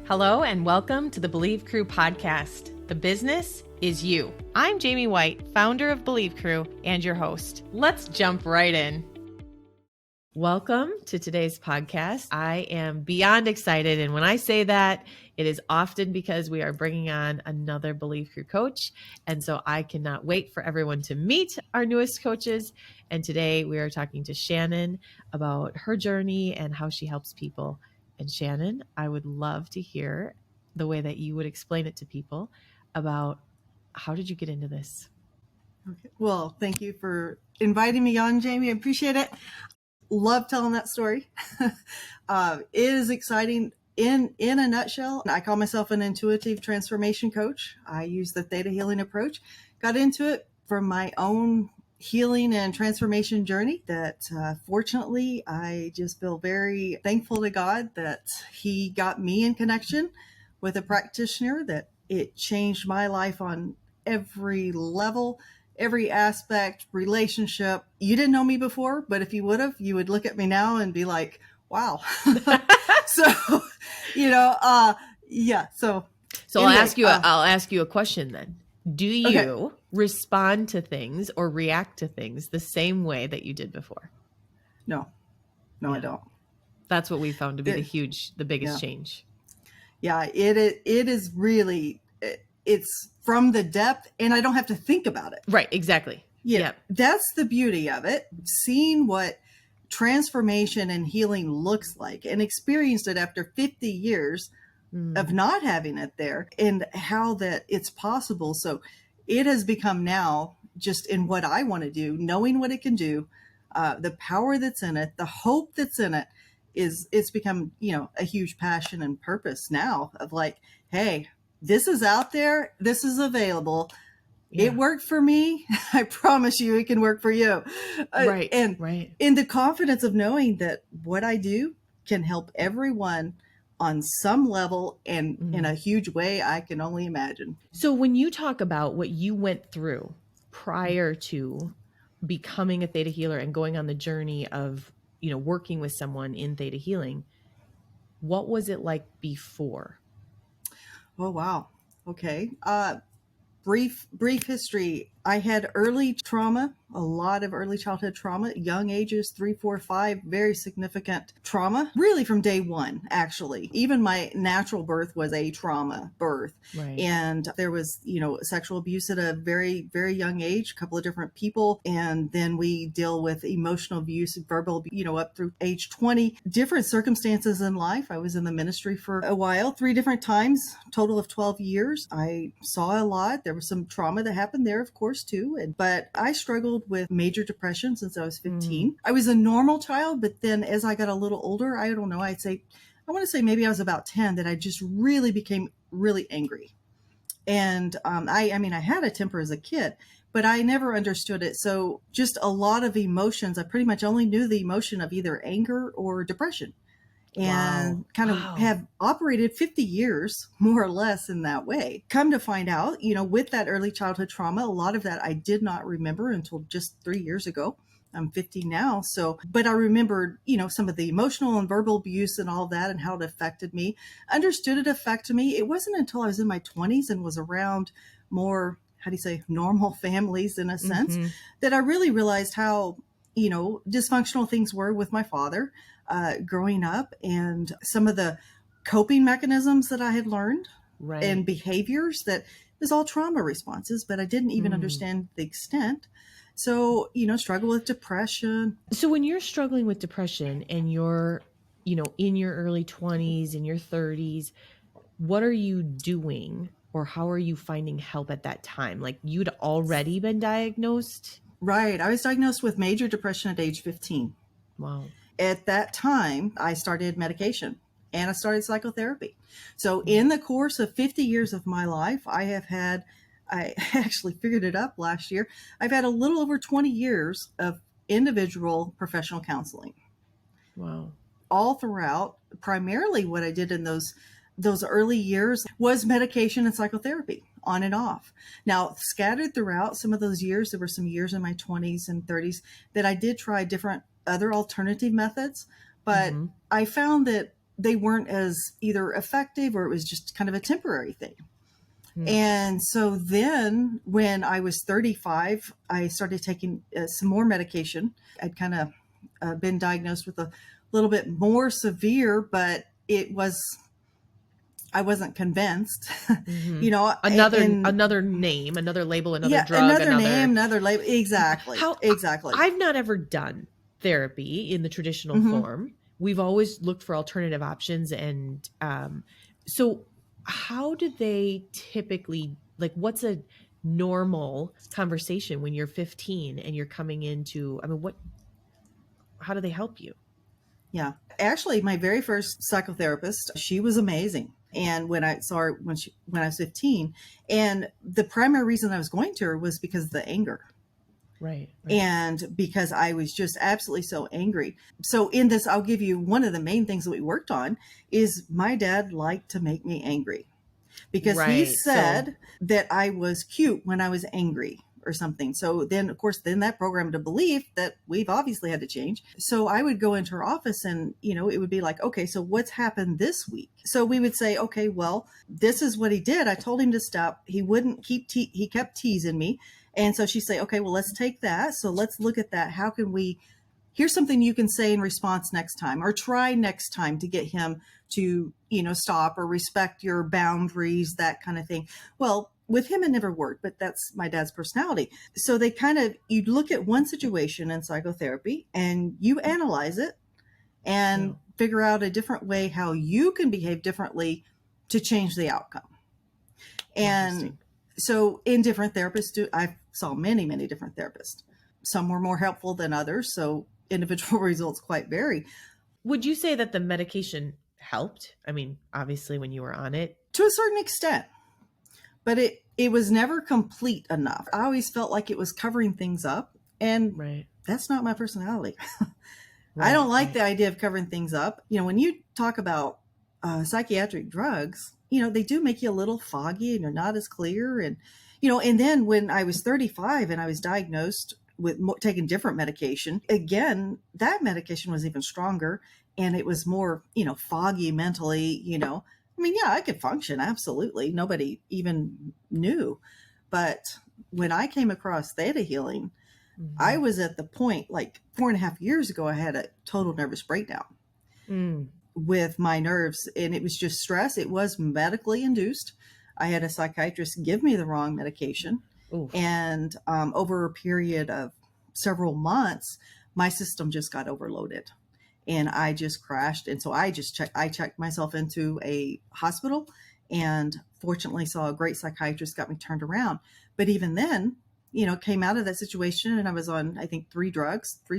Hello and welcome to the Believe Crew podcast. The business is you. I'm Jamie White, founder of Believe Crew and your host. Let's jump right in. Welcome to today's podcast. I am beyond excited. And when I say that, it is often because we are bringing on another Believe Crew coach. And so I cannot wait for everyone to meet our newest coaches. And today we are talking to Shannon about her journey and how she helps people. And Shannon, I would love to hear the way that you would explain it to people about how did you get into this? Okay. Well, thank you for inviting me on, Jamie. I appreciate it. Love telling that story. It is exciting. In a nutshell, I call myself an intuitive transformation coach. I use the ThetaHealing approach. Got into it from my own healing and transformation journey that fortunately, I just feel very thankful to God that he got me in connection with a practitioner, that it changed my life on every level, every aspect, relationship. You didn't know me before, but if you would have, you would look at me now and be like, wow. So, yeah. So anyway, I'll ask you a question then. Do you respond to things or react to things the same way that you did before? No, yeah. I don't. That's what we found to be the biggest change. Yeah, it is really, it's from the depth, and I don't have to think about it. Right, exactly. Yeah, that's the beauty of it. Seeing what transformation and healing looks like and experienced it after 50 years of not having it there, and how that it's possible. So it has become now just in what I want to do, knowing what it can do, the power that's in it, the hope that's in it, it's become, a huge passion and purpose now of like, hey, this is out there. This is available. Yeah. It worked for me. I promise you it can work for you. Right. And in the confidence of knowing that what I do can help everyone on some level and in a huge way I can only imagine. So when you talk about what you went through prior to becoming a Theta healer and going on the journey of, working with someone in Theta healing, what was it like before? Oh, wow. Okay. Brief history. I had early trauma, a lot of early childhood trauma, young ages, 3, 4, 5, very significant trauma, really from day one, actually. Even my natural birth was a trauma birth. Right. And there was, sexual abuse at a very, very young age, a couple of different people. And then we deal with emotional abuse, verbal, up through age 20, different circumstances in life. I was in the ministry for a while, 3 different times, total of 12 years. I saw a lot. There was some trauma that happened there, of course, too. But I struggled with major depression since I was 15. I was a normal child, but then as I got a little older, I don't know, I want to say maybe I was about 10 that I just really became really angry. And I had a temper as a kid, but I never understood it. So just a lot of emotions. I pretty much only knew the emotion of either anger or depression. And kind of have operated 50 years, more or less, in that way. Come to find out, with that early childhood trauma, a lot of that I did not remember until just 3 years ago. I'm 50 now. But I remembered, some of the emotional and verbal abuse and all that and how it affected me. Understood it affected me. It wasn't until I was in my 20s and was around more, normal families in a sense, that I really realized how, dysfunctional things were with my father. Growing up, and some of the coping mechanisms that I had learned and behaviors that was all trauma responses, but I didn't even understand the extent. So, struggle with depression. So when you're struggling with depression and you're, in your early 20s, in your 30s, what are you doing or how are you finding help at that time? Like you'd already been diagnosed? Right. I was diagnosed with major depression at age 15. Wow. At that time, I started medication and I started psychotherapy. So in the course of 50 years of my life, I actually figured it up last year. I've had a little over 20 years of individual professional counseling. Wow. All throughout, primarily what I did in those early years was medication and psychotherapy on and off. Now, scattered throughout some of those years, there were some years in my 20s and 30s that I did try different other alternative methods, but I found that they weren't as either effective, or it was just kind of a temporary thing. And so then when I was 35, I started taking some more medication. I'd kind of been diagnosed with a little bit more severe, but I wasn't convinced, Another name, another label, another drug, another name, another label. Exactly. Exactly. I've not ever done therapy in the traditional form. We've always looked for alternative options. And so how do they typically, like, what's a normal conversation when you're 15 and you're coming into, how do they help you? Yeah. Actually, my very first psychotherapist, she was amazing. And when I saw her when I was 15, and the primary reason I was going to her was because of the anger. Right. And because I was just absolutely so angry. So in this, I'll give you one of the main things that we worked on is my dad liked to make me angry, because he said that I was cute when I was angry or something. So then, of course, that programmed a belief that we've obviously had to change. So I would go into her office and, it would be like, okay, so what's happened this week? So we would say, okay, well, this is what he did. I told him to stop. He wouldn't he kept teasing me. And so she'd say, okay, well, let's take that. So let's look at that. How can here's something you can say in response next time, or try next time to get him to, stop or respect your boundaries, that kind of thing. Well, with him, it never worked, but that's my dad's personality. So you look at one situation in psychotherapy and you analyze it and figure out a different way how you can behave differently to change the outcome. And so in different therapists, I saw many, many different therapists. Some were more helpful than others. So individual results quite vary. Would you say that the medication helped? I mean, obviously when you were on it. To a certain extent, but it was never complete enough. I always felt like it was covering things up, and that's not my personality. I don't like the idea of covering things up. When you talk about psychiatric drugs, they do make you a little foggy and you're not as clear. And, and then when I was 35 and I was diagnosed with taking different medication, again, that medication was even stronger and it was more, foggy mentally, I mean, yeah, I could function. Absolutely. Nobody even knew. But when I came across ThetaHealing, I was at the point, like 4.5 years ago, I had a total nervous breakdown with my nerves, and it was just stress. It was medically induced. I had a psychiatrist give me the wrong medication. Oof. And over a period of several months, my system just got overloaded and I just crashed. And so I checked myself into a hospital, and fortunately saw a great psychiatrist, got me turned around. But even then, came out of that situation and I was on, I think, 3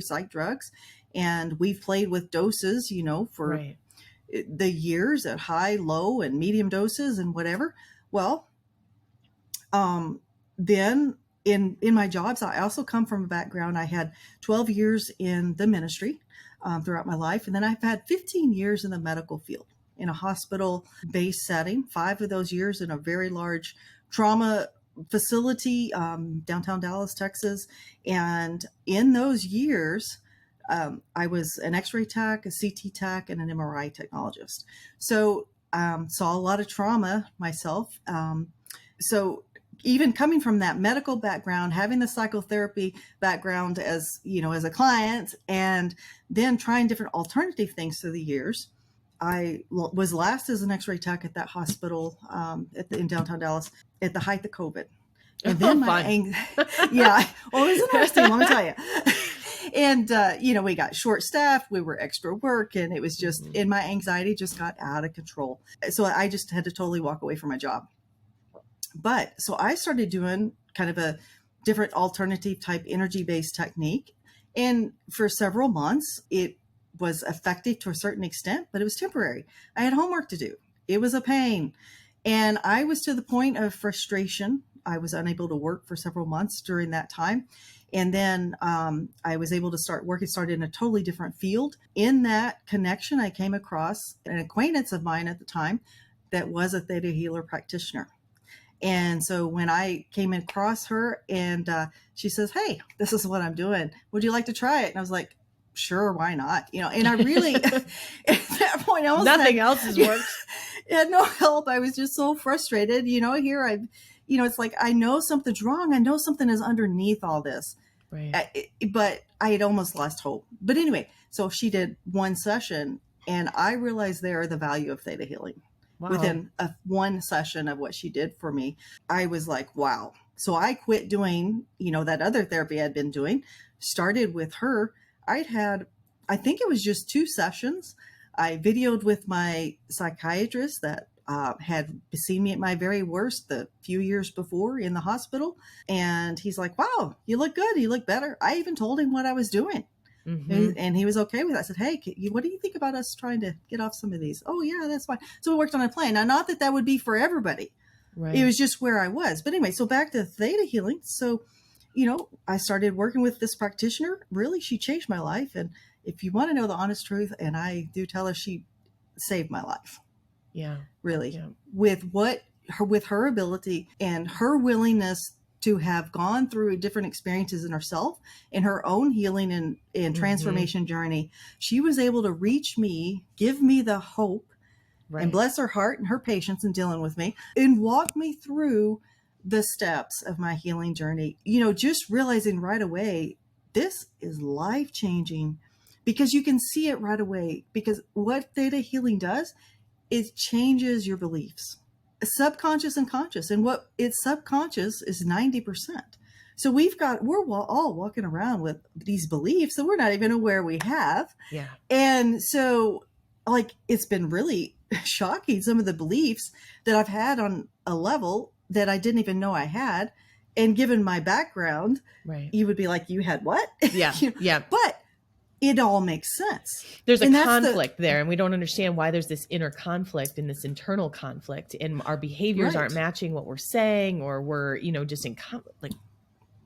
psych drugs. And we've played with doses, for the years at high, low, and medium doses and whatever. Well, then in my jobs, I also come from a background. I had 12 years in the ministry throughout my life. And then I've had 15 years in the medical field in a hospital-based setting, 5 of those years in a very large trauma facility, downtown Dallas, Texas. And in those years, I was an X-ray tech, a CT tech, and an MRI technologist. So saw a lot of trauma myself. So even coming from that medical background, having the psychotherapy background as a client, and then trying different alternative things through the years, I was last as an X-ray tech at that hospital in downtown Dallas at the height of COVID. And then yeah, well, it was interesting, let me tell you. And, we got short staffed, we were extra work, and it was just, and my anxiety just got out of control. So I just had to totally walk away from my job. But so I started doing kind of a different alternative type energy-based technique. And for several months, it was effective to a certain extent, but it was temporary. I had homework to do. It was a pain. And I was to the point of frustration. I was unable to work for several months during that time. And then I was able to started in a totally different field. In that connection, I came across an acquaintance of mine at the time that was a Theta Healer practitioner. And so when I came across her and she says, "Hey, this is what I'm doing. Would you like to try it?" And I was like, sure, why not? And I really, at that point, I was nothing else has worked. Had no help. I was just so frustrated. Here it's like, I know something's wrong. I know something is underneath all this. Right. But I had almost lost hope. But anyway, so she did one session, and I realized there the value of theta healing. Wow. Within one session of what she did for me. I was like, wow. So I quit doing, that other therapy I'd been doing, started with her. I think it was just 2 sessions. I videoed with my psychiatrist that had seen me at my very worst the few years before in the hospital. And he's like, wow, you look good. You look better. I even told him what I was doing. Mm-hmm. And he was okay with it. I said, hey, what do you think about us trying to get off some of these? Oh, yeah, that's fine. So we worked on a plan. Now, not that would be for everybody. Right. It was just where I was. But anyway, so back to theta healing. So, I started working with this practitioner. Really, she changed my life. And if you want to know the honest truth, and I do tell her, she saved my life. Yeah. Really. Yeah. With her ability and her willingness to have gone through different experiences in herself in her own healing and transformation journey, she was able to reach me, give me the hope, and bless her heart and her patience in dealing with me, and walk me through the steps of my healing journey. Just realizing right away, this is life-changing, because you can see it right away. Because what theta healing does, it changes your beliefs, subconscious and conscious. And what it's subconscious is 90%. So we're all walking around with these beliefs that we're not even aware we have. Yeah. And so, it's been really shocking, some of the beliefs that I've had on a level that I didn't even know I had. And given my background, you would be like, you had what? Yeah. Yeah. But it all makes sense. There's a conflict there, and we don't understand why there's this inner conflict and this internal conflict, and our behaviors aren't matching what we're saying, or we're, just in conflict. Like,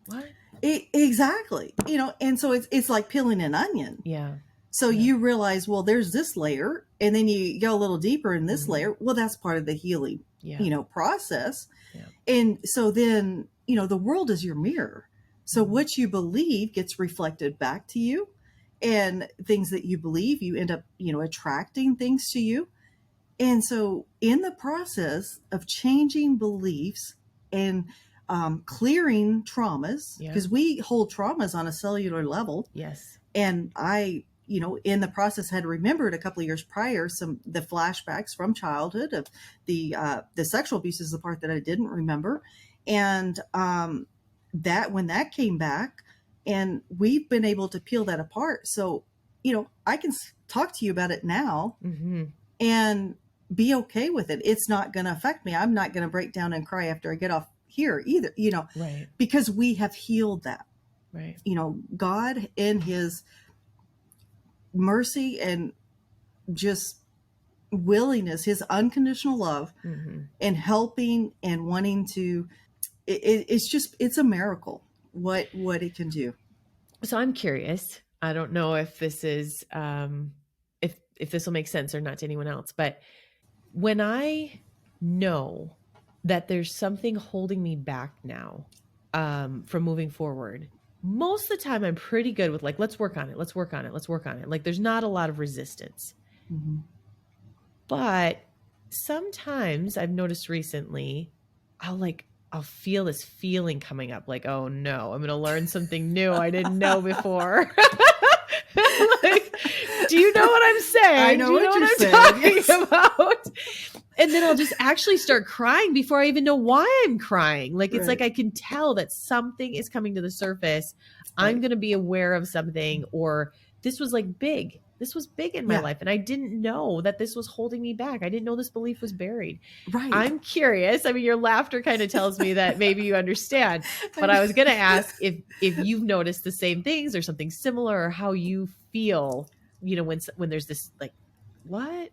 what? Exactly. And so it's like peeling an onion. Yeah. So you realize, well, there's this layer, and then you go a little deeper in this layer. Well, that's part of the healing, process. Yeah. And so then, the world is your mirror. So what you believe gets reflected back to you. And things that you believe, you end up, attracting things to you. And so in the process of changing beliefs and clearing traumas, because we hold traumas on a cellular level. Yes. And I, in the process had remembered a couple of years prior, the flashbacks from childhood of the sexual abuse is the part that I didn't remember. And that when that came back, and we've been able to peel that apart. So, I can talk to you about it now and be okay with it. It's not going to affect me. I'm not going to break down and cry after I get off here either, because we have healed that. Right. God in his mercy and just willingness, his unconditional love and helping and wanting to, it's a miracle what it can do. So I'm curious. I don't know if this is, if this will make sense or not to anyone else, but when I know that there's something holding me back now, from moving forward, most of the time I'm pretty good with let's work on it. Let's work on it. Let's work on it. There's not a lot of resistance, but sometimes I've noticed recently, I'll feel this feeling coming up, oh no, I'm going to learn something new I didn't know before. Do you know what I'm saying? I know what you're saying. Talking about? And then I'll just actually start crying before I even know why I'm crying. It's like I can tell that something is coming to the surface. I'm going to be aware of something, or this was big. This was big in my life, and I didn't know that this was holding me back. I didn't know this belief was buried. Right. I'm curious. I mean, your laughter kind of tells me that maybe you understand, but I was going to ask if you've noticed the same things or something similar, or how you feel, when there's this, what?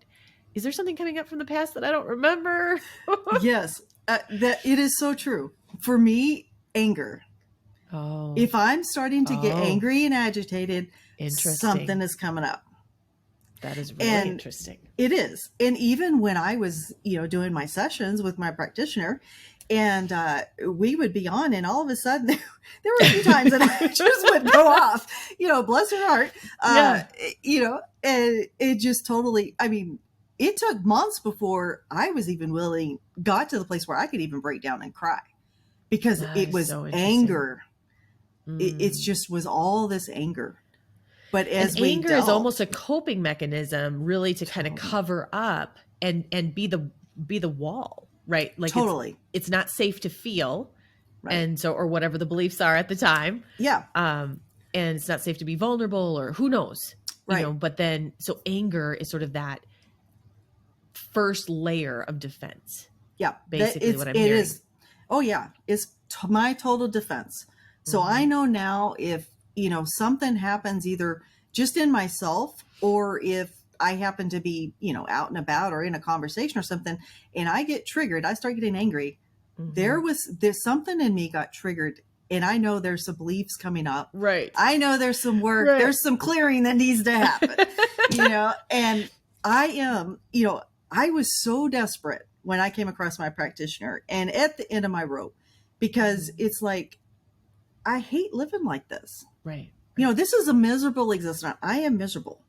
Is there something coming up from the past that I don't remember? Yes, that it is so true. For me, anger. Oh. If I'm starting to get angry and agitated, something is coming up. That is really interesting. It is. And even when I was, doing my sessions with my practitioner, And we would be on, and all of a sudden, there were a few times that I just would go off, bless her heart, and it just totally, I mean, it took months before I was even got to the place where I could even break down and cry, because That it is was so anger. It just was all this anger. But as and anger is almost a coping mechanism, really, to kind of cover up and be the wall, right? Like totally, it's not safe to feel, right. and so, or whatever the beliefs are at the time. Yeah. And it's not safe to be vulnerable, or who knows, right. But then, so anger is sort of that first layer of defense. Yeah, basically what I'm hearing. It is. Oh yeah, it's my total defense. So I know now if something happens, either just in myself, or if I happen to be out and about or in a conversation or something, and I get triggered, I start getting angry. There's something in me got triggered, and I know there's some beliefs coming up. Right. I know there's some work. Right. There's some clearing that needs to happen. And I am. I was so desperate when I came across my practitioner, and at the end of my rope, because it's like, I hate living like this. Right. This is a miserable existence. I am miserable,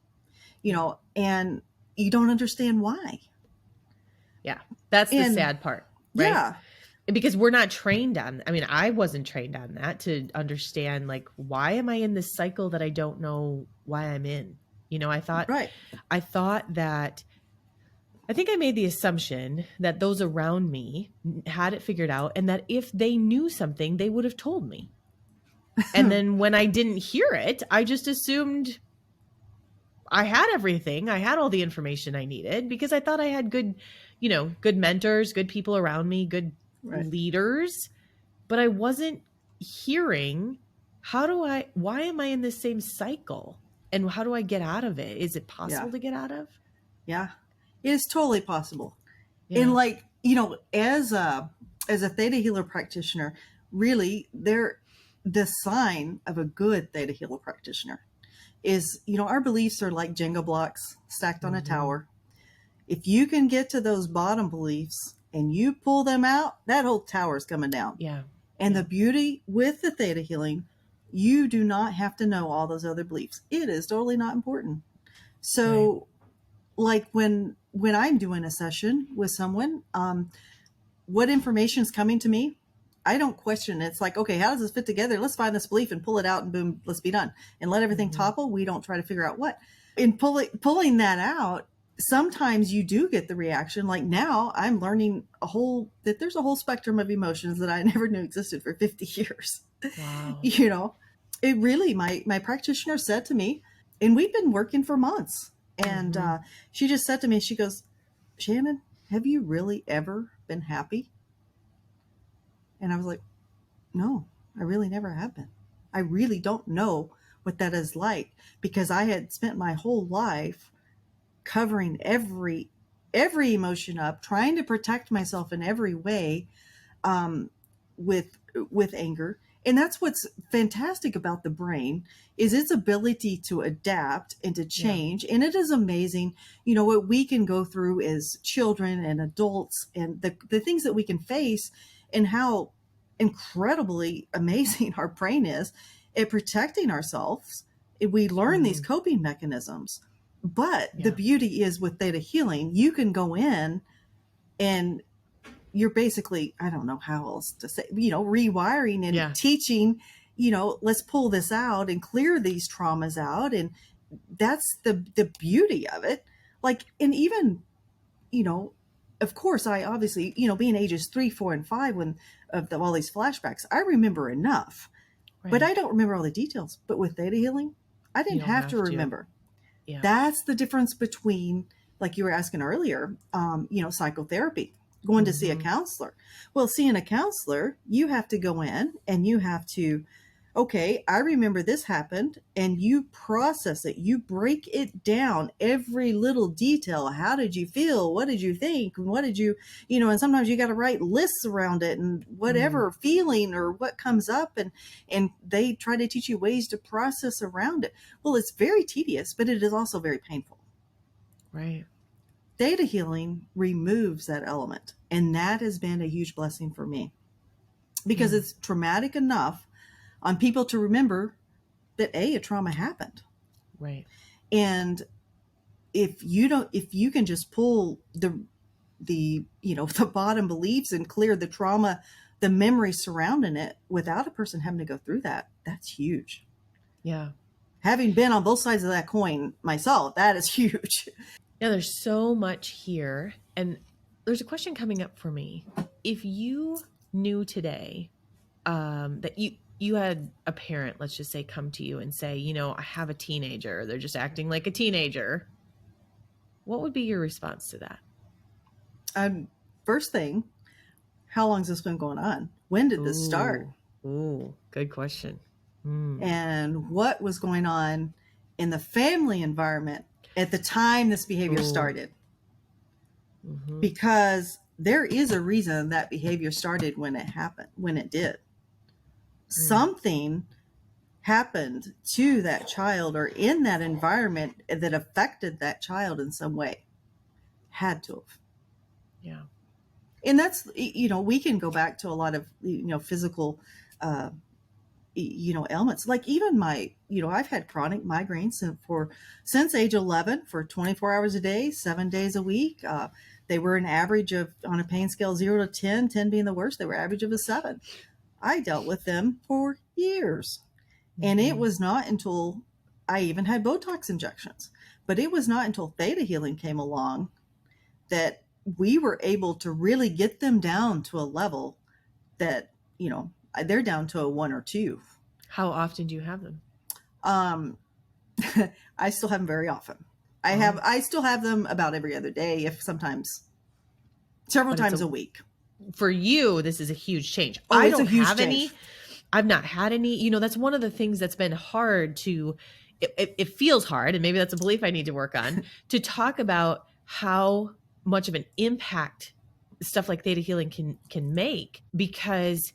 and you don't understand why. Yeah. That's the sad part. Right? Yeah. Because we're not trained on, I wasn't trained on that, to understand, like, why am I in this cycle that I don't know why I'm in? I thought that, I think I made the assumption that those around me had it figured out, and that if they knew something, they would have told me. And then when I didn't hear it, I just assumed I had everything. I had all the information I needed, because I thought I had good mentors, good people around me, good leaders, but I wasn't hearing, why am I in this same cycle, and how do I get out of it? Is it possible to get out of? Yeah, it is totally possible. Yeah. And like, as a Theta Healer practitioner, really, the sign of a good Theta Healer practitioner is, our beliefs are like Jenga blocks stacked on a tower. If you can get to those bottom beliefs and you pull them out, that whole tower is coming down. Yeah. And the beauty with the Theta Healing, you do not have to know all those other beliefs. It is totally not important. So like when I'm doing a session with someone, what information is coming to me, I don't question it. It's like, okay, how does this fit together? Let's find this belief and pull it out, and boom, let's be done. And let everything topple. We don't try to figure out what. In pulling that out, sometimes you do get the reaction. Like now I'm learning that there's a whole spectrum of emotions that I never knew existed for 50 years. Wow. It really, my practitioner said to me, and we've been working for months, and she just said to me, she goes, Shannon, have you really ever been happy? And I was like, no, I really never have been. I really don't know what that is like, because I had spent my whole life covering every emotion up, trying to protect myself in every way, with anger. And that's what's fantastic about the brain, is its ability to adapt and to change. Yeah. And it is amazing, what we can go through as children and adults, and the things that we can face, and how incredibly amazing our brain is at protecting ourselves. We learn these coping mechanisms. But the beauty is, with Theta Healing, you can go in and you're basically, I don't know how else to say, rewiring and teaching, let's pull this out and clear these traumas out. And that's the beauty of it. Like, and even, of course, I obviously, being ages 3, 4, and 5, when all these flashbacks, I remember enough, but I don't remember all the details. But with Theta Healing, I didn't have to remember. Yeah. That's the difference between, like you were asking earlier, psychotherapy, going to see a counselor. Well, seeing a counselor, you have to go in and you have to, okay, I remember this happened, and you process it. You break it down, every little detail. How did you feel? What did you think? What did you, and sometimes you got to write lists around it, and whatever feeling or what comes up, and they try to teach you ways to process around it. Well, it's very tedious, but it is also very painful. Right. Theta healing removes that element. And that has been a huge blessing for me because it's traumatic enough on people to remember that a trauma happened. Right. And if you can just pull the the bottom beliefs and clear the trauma, the memory surrounding it without a person having to go through that, that's huge. Yeah. Having been on both sides of that coin myself, that is huge. Now there's so much here. And there's a question coming up for me. If you knew today that you had a parent, let's just say, come to you and say, I have a teenager, they're just acting like a teenager, what would be your response to that? First thing, how long has this been going on? When did this start? Ooh, good question. And what was going on in the family environment at the time this behavior started? Mm-hmm. Because there is a reason that behavior started when it happened, when it did. Something happened to that child or in that environment that affected that child in some way. Had to have. Yeah. And that's, we can go back to a lot of, physical, ailments. Like even I've had chronic migraines since age 11 for 24 hours a day, 7 days a week. They were an average of, on a pain scale, 0 to 10, 10 being the worst, they were average of a 7. I dealt with them for years. Mm-hmm. And it was not until I even had Botox injections, but it was not until Theta Healing came along that we were able to really get them down to a level that, they're down to a 1 or 2. How often do you have them? I still have them very often. I still have them about every other day, if sometimes several times a week. For you, this is a huge change. Oh, I it's don't a huge have change. any. I've not had any. That's one of the things that's been hard to, it feels hard, and maybe that's a belief I need to work on, to talk about how much of an impact stuff like Theta Healing can make, because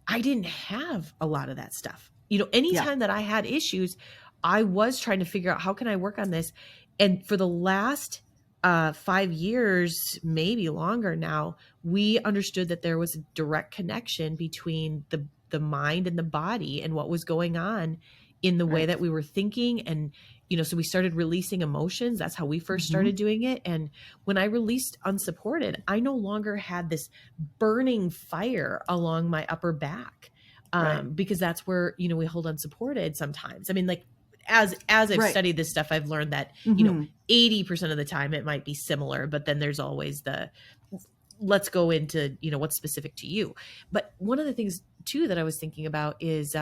I didn't have a lot of that stuff. Anytime that I had issues, I was trying to figure out how can I work on this. And for the last 5 years, maybe longer now, we understood that there was a direct connection between the mind and the body and what was going on in the way that we were thinking. And, so we started releasing emotions. That's how we first started doing it. And when I released unsupported, I no longer had this burning fire along my upper back, because that's where, we hold unsupported sometimes. I mean, like, as I've studied this stuff, I've learned that, 80% of the time it might be similar, but then there's always let's go into, what's specific to you. But one of the things too that I was thinking about is,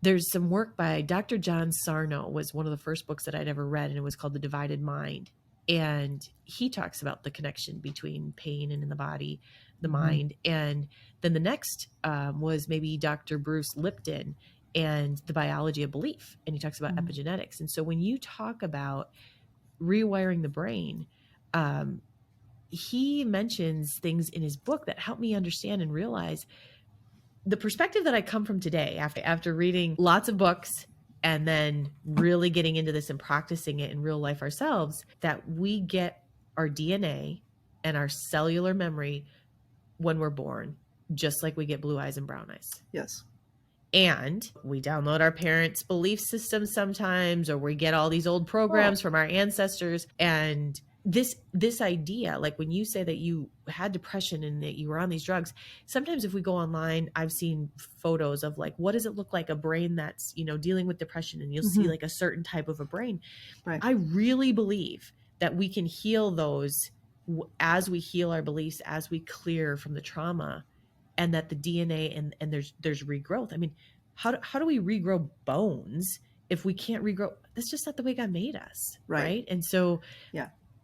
there's some work by Dr. John Sarno, was one of the first books that I'd ever read, and it was called The Divided Mind. And he talks about the connection between pain and in the body, the mind. And then the next was maybe Dr. Bruce Lipton and the biology of belief. And he talks about epigenetics. And so when you talk about rewiring the brain, he mentions things in his book that help me understand and realize the perspective that I come from today after reading lots of books and then really getting into this and practicing it in real life ourselves, that we get our DNA and our cellular memory when we're born, just like we get blue eyes and brown eyes. Yes. And we download our parents' belief systems sometimes, or we get all these old programs from our ancestors. And this idea, like when you say that you had depression and that you were on these drugs, sometimes if we go online, I've seen photos of like, what does it look like, a brain that's, dealing with depression, and you'll see like a certain type of a brain. Right. I really believe that we can heal those as we heal our beliefs, as we clear from the trauma, and that the DNA and there's regrowth. I mean, how do we regrow bones if we can't regrow? That's just not the way God made us. Right. And so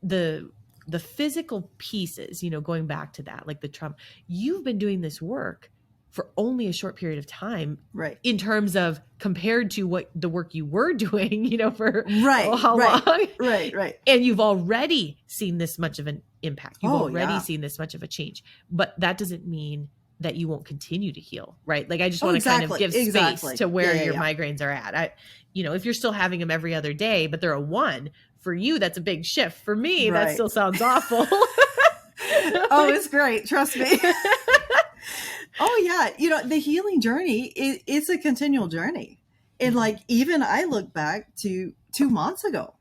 the physical pieces, going back to that, like the trauma, you've been doing this work for only a short period of time, right? In terms of compared to what the work you were doing, for how long? Right. And you've already seen this much of an impact. You've already seen this much of a change, but that doesn't mean that you won't continue to heal, right? Like I just Oh, want to kind of exactly. give space Exactly. to where Yeah, your yeah. migraines are at. If you're still having them every other day, but they're a 1, for you, that's a big shift. For me, that Right. still sounds awful. Oh, it's great. Trust me. Oh yeah. The healing journey, it's a continual journey. And like, even I look back to 2 months ago,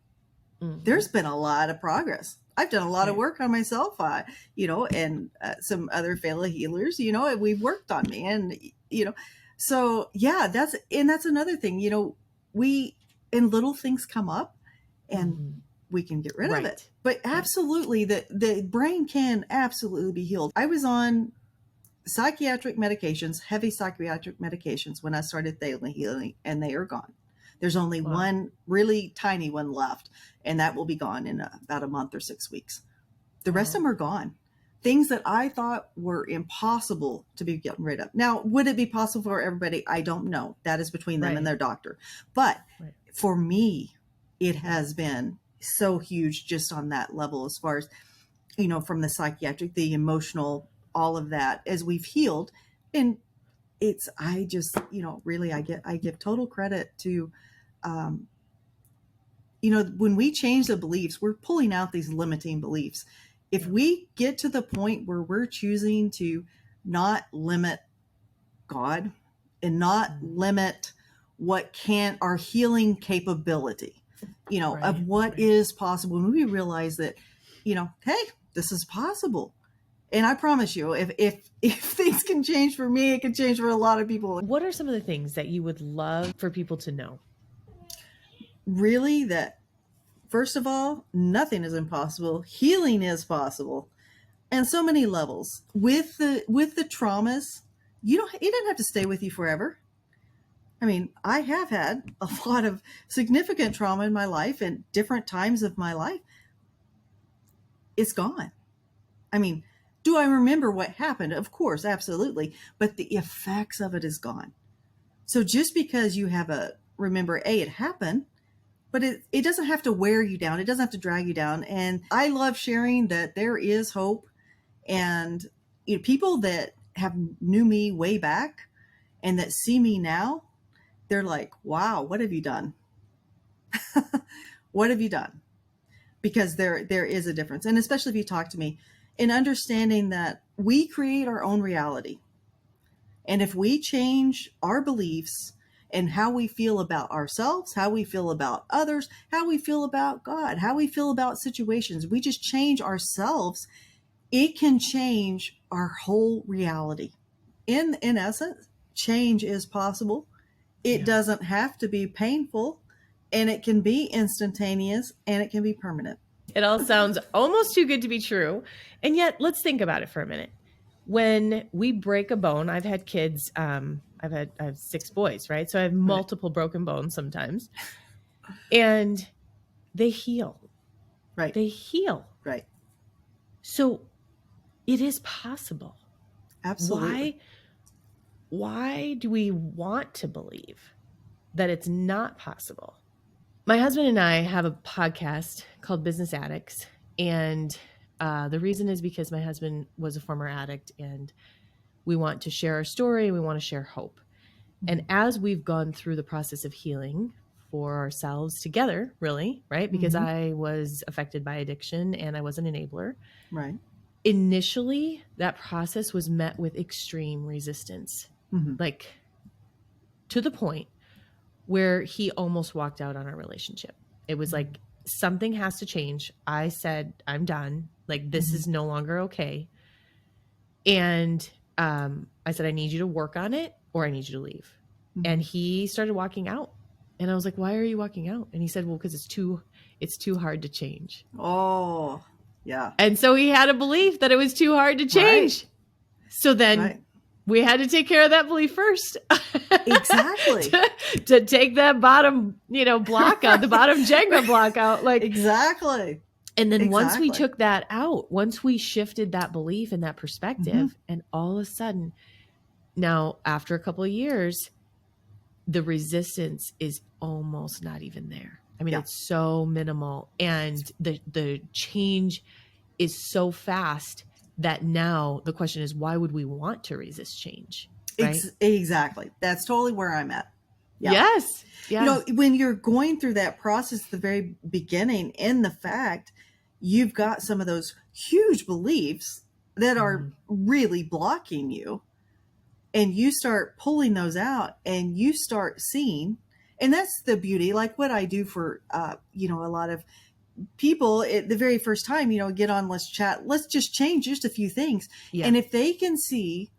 there's been a lot of progress. I've done a lot of work on myself, and some other fellow healers, and we've worked on me, and, so yeah, that's another thing, and little things come up and we can get rid of it. But absolutely, the brain can absolutely be healed. I was on psychiatric medications, heavy psychiatric medications, when I started ThetaHealing, and they are gone. There's only one really tiny one left, and that will be gone in about a month or 6 weeks. The rest of them are gone. Things that I thought were impossible to be getting rid of. Now, would it be possible for everybody? I don't know. That is between them and their doctor. But for me, it has been so huge just on that level, as far as, from the psychiatric, the emotional, all of that, as we've healed. And I just, really, I give total credit to, when we change the beliefs, we're pulling out these limiting beliefs. If we get to the point where we're choosing to not limit God and not limit our healing capability, of what is possible, when we realize that, hey, this is possible. And I promise you, if things can change for me, it can change for a lot of people. What are some of the things that you would love for people to know? Really, that first of all, nothing is impossible. Healing is possible, and so many levels. With the traumas, it doesn't have to stay with you forever. I mean, I have had a lot of significant trauma in my life, and different times of my life. It's gone. I mean, do I remember what happened? Of course, absolutely. But the effects of it is gone. So just because you have remember, it happened, but it doesn't have to wear you down. It doesn't have to drag you down. And I love sharing that there is hope. And people that have knew me way back and that see me now, they're like, wow, what have you done? What have you done? Because there is a difference. And especially if you talk to me, in understanding that we create our own reality. And if we change our beliefs and how we feel about ourselves, how we feel about others, how we feel about God, how we feel about situations, we just change ourselves, it can change our whole reality. In essence, change is possible. It doesn't have to be painful, and it can be instantaneous, and it can be permanent. It all sounds almost too good to be true. And yet, let's think about it for a minute. When we break a bone, I've had kids, I have 6 boys, right? So I have multiple broken bones sometimes. And they heal. Right. They heal. Right. So it is possible. Absolutely. Why do we want to believe that it's not possible? My husband and I have a podcast called Business Addicts, and the reason is because my husband was a former addict, and we want to share our story. We want to share hope. And as we've gone through the process of healing for ourselves together, really, right? Because I was affected by addiction and I was an enabler. Right. Initially, that process was met with extreme resistance, like to the point where he almost walked out on our relationship. It was like, something has to change. I said, I'm done. Like, this is no longer okay. And I said, I need you to work on it or I need you to leave. And he started walking out. And I was like, why are you walking out? And he said, well, because it's too hard to change. Oh, yeah. And so he had a belief that it was too hard to change. Right. So then we had to take care of that belief first. Exactly. to take that bottom, block out, the bottom Jenga block out. Like, exactly. And then once we took that out, once we shifted that belief and that perspective, and all of a sudden, now after a couple of years, the resistance is almost not even there. I mean, it's so minimal, and the change is so fast that now the question is, why would we want to resist change? Right? Exactly. That's totally where I'm at. Yeah. Yes. Yeah. When you're going through that process at the very beginning, in the fact you've got some of those huge beliefs that are really blocking you, and you start pulling those out and you start seeing, and that's the beauty, like what I do for, a lot of people at the very first time, get on, let's chat, let's just change just a few things. Yeah. And if they can see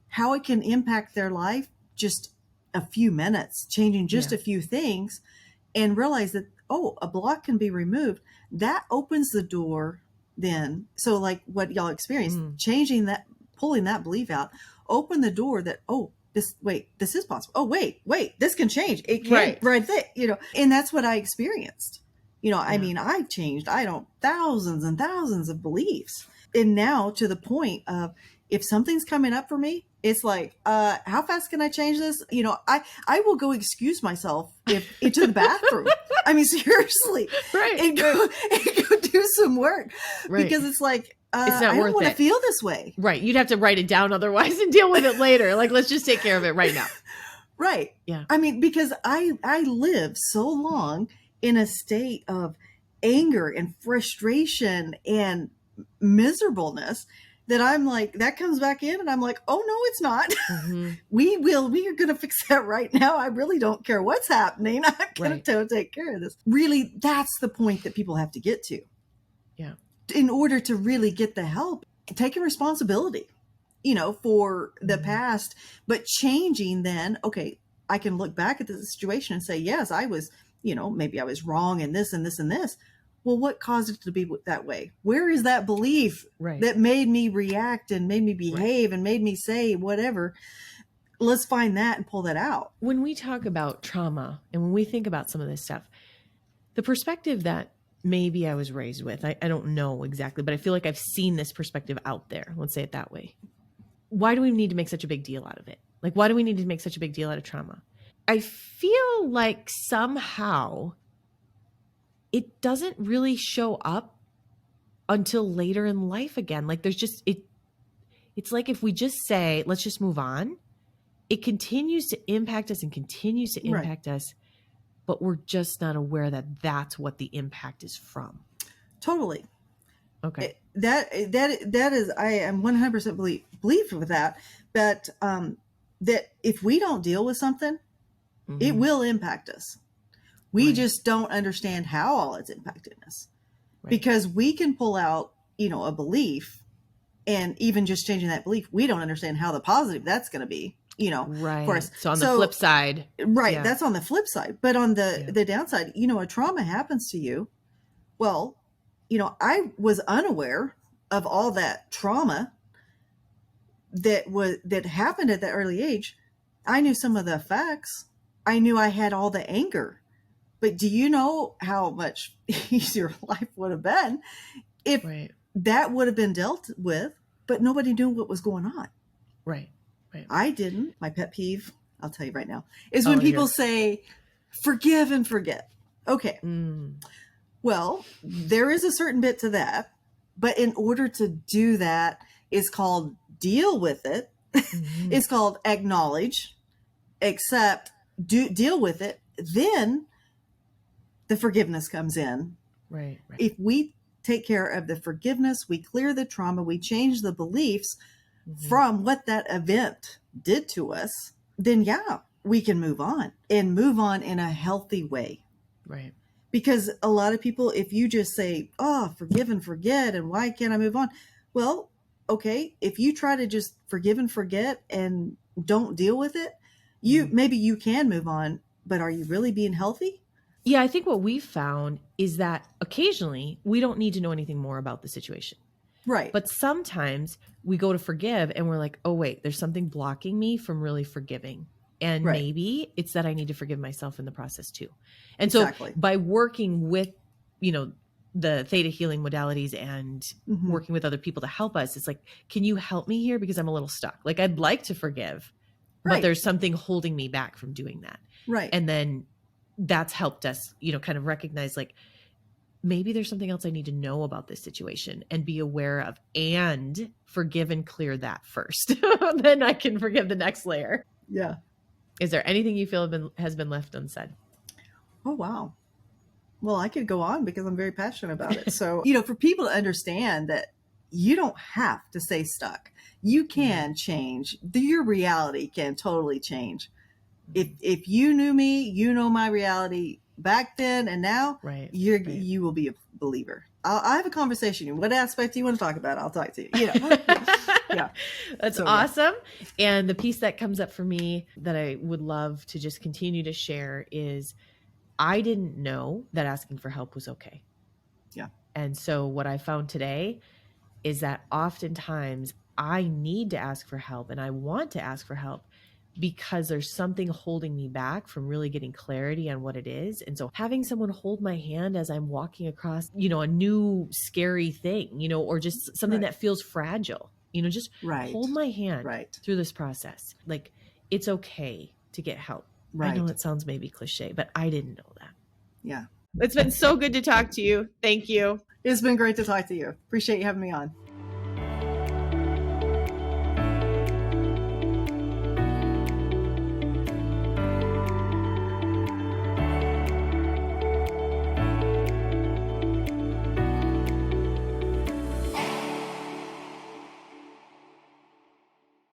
how it can impact their life, just a few minutes, changing just a few things, and realize that, oh, a block can be removed, that opens the door then. So like what y'all experienced, changing that, pulling that belief out, open the door that, oh, this is possible. Oh, wait, this can change. It can, right there, and that's what I experienced. I mean, I've changed, thousands and thousands of beliefs. And now to the point of, if something's coming up for me, it's like, how fast can I change this? I will go excuse myself into the bathroom. I mean, seriously, right. And go do some work, because it's like, it's not I worth don't want to it. feel this way. Right. You'd have to write it down otherwise and deal with it later. Like, let's just take care of it right now. Right. Yeah. I mean, because I lived so long in a state of anger and frustration and miserableness that I'm like, that comes back in and I'm like, oh no, it's not. Mm-hmm. we are going to fix that right now. I really don't care what's happening. I'm going to take care of this. Really, that's the point that people have to get to. Yeah. In order to really get the help, taking responsibility, for the past, but changing then, okay, I can look back at the situation and say, yes, I was, maybe I was wrong in this and this and this. Well, what caused it to be that way? Where is that belief that made me react and made me behave and made me say whatever? Let's find that and pull that out. When we talk about trauma and when we think about some of this stuff, the perspective that maybe I was raised with, I don't know exactly, but I feel like I've seen this perspective out there. Let's say it that way. Why do we need to make such a big deal out of it? Like, why do we need to make such a big deal out of trauma? I feel like somehow it doesn't really show up until later in life again. Like, there's just, it's like if we just say, let's just move on, it continues to impact us and continues to impact us, but we're just not aware that that's what the impact is from. Totally. Okay. That is, I am 100% believe with that, that if we don't deal with something, it will impact us. We just don't understand how all it's impacting us, because we can pull out, a belief, and even just changing that belief, we don't understand how the positive that's going to be, for us. So on the flip side, that's on the flip side. But on the downside, a trauma happens to you. Well, I was unaware of all that trauma that happened at that early age. I knew some of the facts. I knew I had all the anger. But do you know how much easier life would have been if that would have been dealt with, but nobody knew what was going on? Right. I didn't. My pet peeve, I'll tell you right now, is when people say, forgive and forget. Okay. Well, there is a certain bit to that, but in order to do that, it's called deal with it. It's called acknowledge, accept, deal with it. Then the forgiveness comes in. Right. If we take care of the forgiveness, we clear the trauma, we change the beliefs from what that event did to us, then we can move on in a healthy way. Right. Because a lot of people, if you just say, oh, forgive and forget, and why can't I move on? Well, okay, if you try to just forgive and forget and don't deal with it, maybe you can move on, but are you really being healthy? Yeah, I think what we've found is that occasionally we don't need to know anything more about the situation. Right. But sometimes we go to forgive and we're like, oh, wait, there's something blocking me from really forgiving. And maybe it's that I need to forgive myself in the process too. And so by working with, the theta healing modalities and working with other people to help us, it's like, can you help me here? Because I'm a little stuck. Like, I'd like to forgive, but there's something holding me back from doing that. Right. And then that's helped us, kind of recognize, like, maybe there's something else I need to know about this situation and be aware of, and forgive and clear that first. Then I can forgive the next layer. Yeah. Is there anything you feel has been left unsaid? Oh, wow. Well, I could go on because I'm very passionate about it. So, for people to understand that you don't have to stay stuck. You can change. Your reality can totally change. If you knew me, you know my reality back then and now, you will be a believer. I have a conversation. What aspect do you want to talk about? I'll talk to you. Yeah. That's awesome. Yeah. And the piece that comes up for me that I would love to just continue to share is I didn't know that asking for help was okay. Yeah. And so what I found today is that oftentimes I need to ask for help, and I want to ask for help because there's something holding me back from really getting clarity on what it is. And so having someone hold my hand as I'm walking across, a new scary thing, or just something that feels fragile, just hold my hand through this process. Like, it's okay to get help. I know it sounds maybe cliche, but I didn't know that. Yeah. It's been so good to talk to you. Thank you. It's been great to talk to you. Appreciate you having me on.